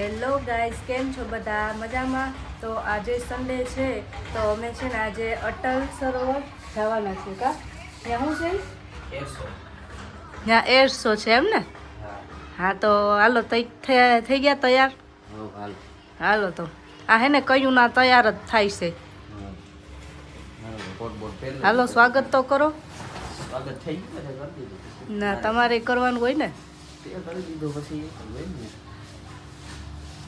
Hello guys, કેમ છો બધા? મજામાં? તો આજે સન્ડે છે તો અમે છે ને આજે અટલ સરોવર જવાના છે. કા ત્યાં શું છે? ત્યાં એર શો છે એમ ને? હા તો હાલો થઈ ગયા તૈયાર? હાલો તો આ હે ને કયું ના તૈયાર જ થાય છે. હાલો સ્વાગત તો કરો. સ્વાગત થઈ ગયું ના તમારે કરવાનું હોય ને. કરી દીધું પછી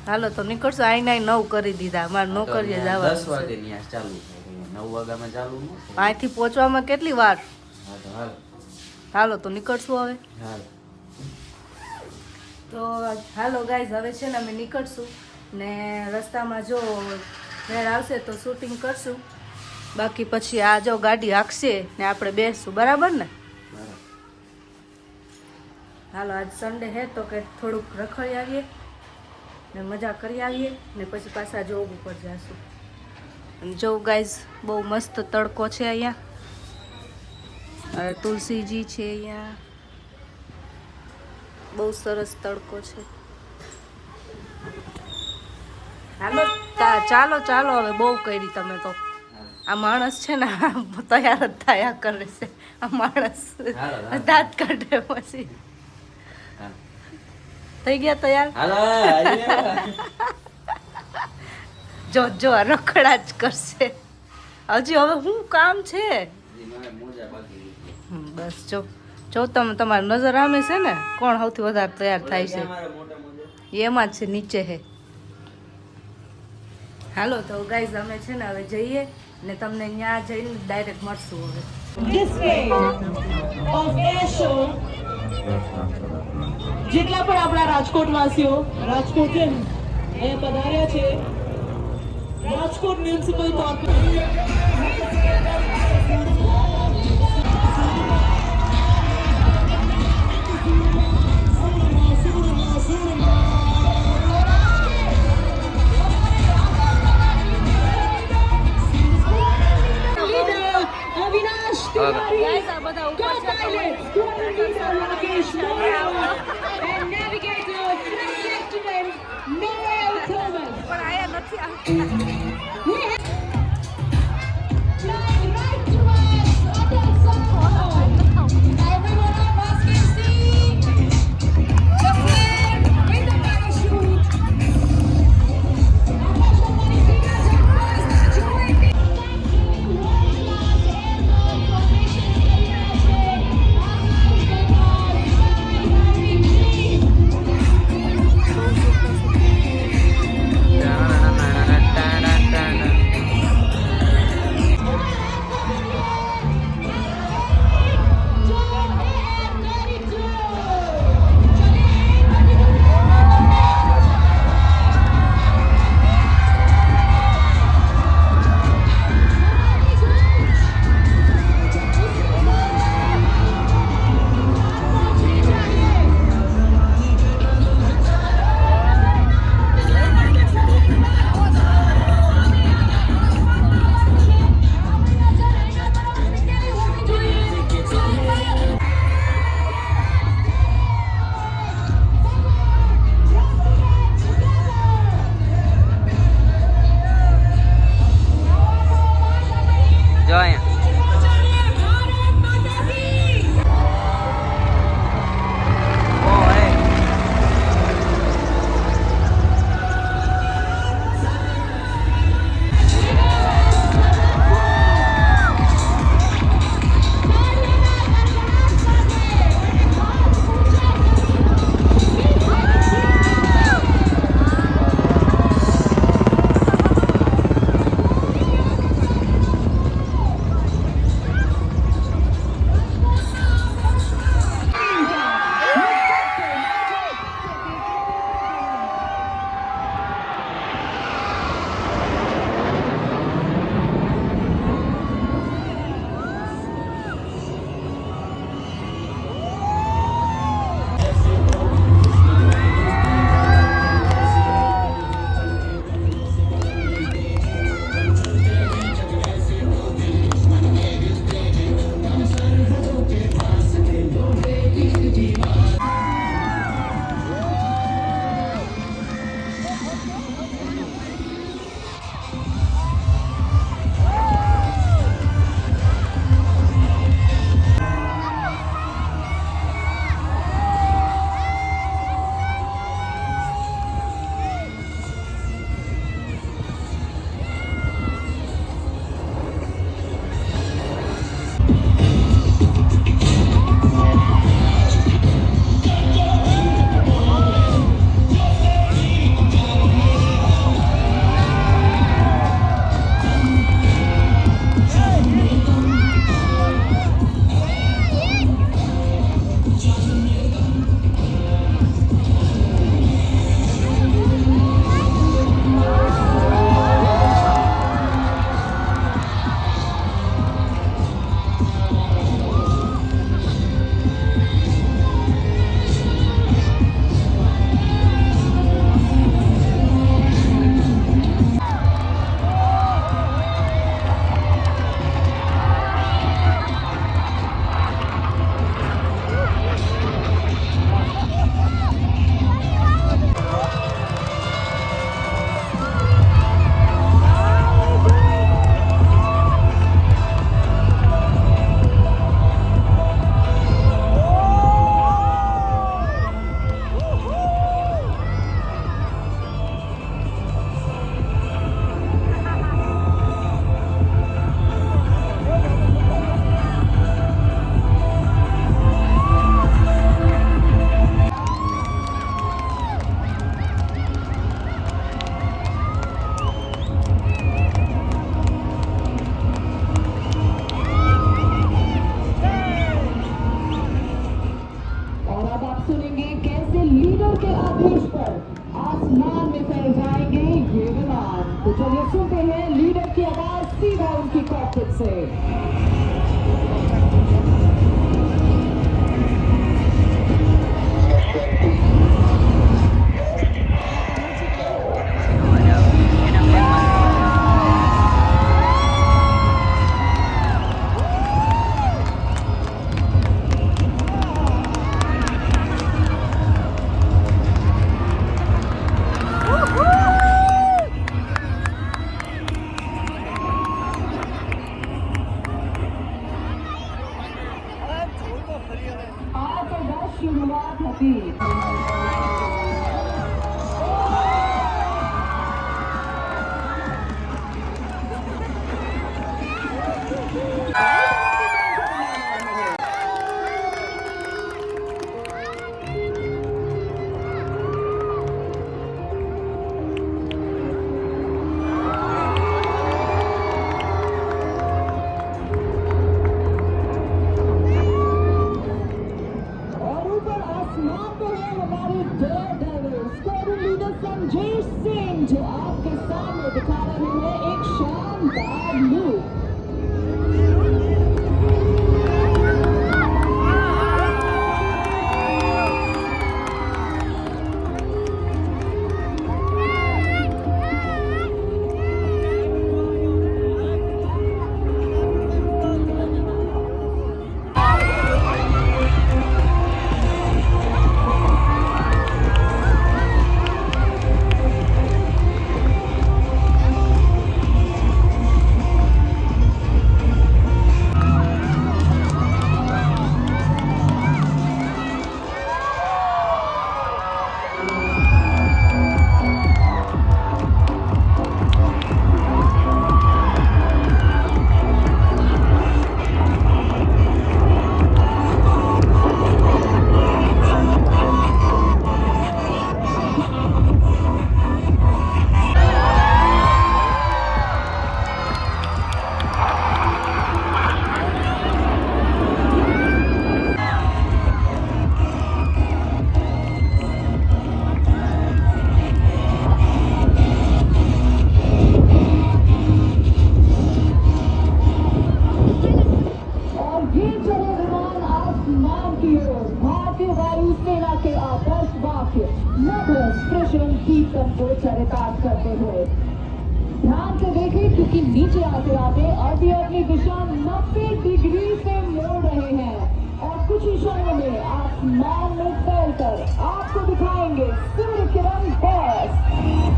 હાલો તો નીકળશો. આઈ 9 કરી દીધા. અમારે નોકરીએ જવાનું 10 વાગે ત્યાં ચાલુ થાય. 9 વાગ્યામાં ચાલુ ન થાય. અહીંથી પહોંચવામાં કેટલી વાર? હા તો હાલ. હાલો તો નીકળશું હવે. હાલ. તો હાલો ગાઈઝ, હવે છે ને અમે નીકળશું ને રસ્તામાં જો રેડ આવશે તો શૂટિંગ કરશું. બાકી પછી આ જો ગાડી હાંકશે ને આપણે બેસશું. બરાબર ને? હાલો આજ સન્ડે હે તો કે થોડુંક રખડી આવીએ ને મજા કરી આવીએ ને પછી પાછા જોબ ઉપર જઈશું. જો ગાઈઝ બહુ મસ્ત તડકો છે અહીંયા. તુલસીજી છે અહીંયા. બહુ સરસ તડકો છે. હાલો ચાલો ચાલો હવે બહુ કરી તમે તો. આ માણસ છે ને તૈયાર જ થયા કરે છે. આ માણસ દાંત કાઢે પછી. થઈ ગયા તૈયાર? જો જો રખડા જ કરશે હજી. હવે શું કામ છે? બસ જો જો તમે તમારી નજર આમે છે ને કોણ સૌથી વધારે તૈયાર થાય છે એમાં જ છે, નીચે છે. હાલો તો ગાઈઝ અમે છે ને હવે જઈએ ને તમને ત્યાં જઈને ડાયરેક્ટ મળશું. હવે જેટલા પણ આપણા રાજકોટ વાસીઓ રાજકોટ એ પધાર્યા છે, રાજકોટ મ્યુનિસિપલ जाएंगे ये विमान। तो चलिए सुनते हैं लीडर की आवाज सीधा उनकी कॉकपिट से। शुरुआत હતી। जो आपके सामने दिखा रहे हैं एक शानदार लुक। को चरितार्थ करते हुए ध्यान से देखें क्योंकि नीचे आते आते अभी अपनी दिशा 90 डिग्री से मोड़ रहे हैं और कुछ ही क्षणों में आसमान में फैलकर आपको दिखाएंगे सूर्य किरण बस।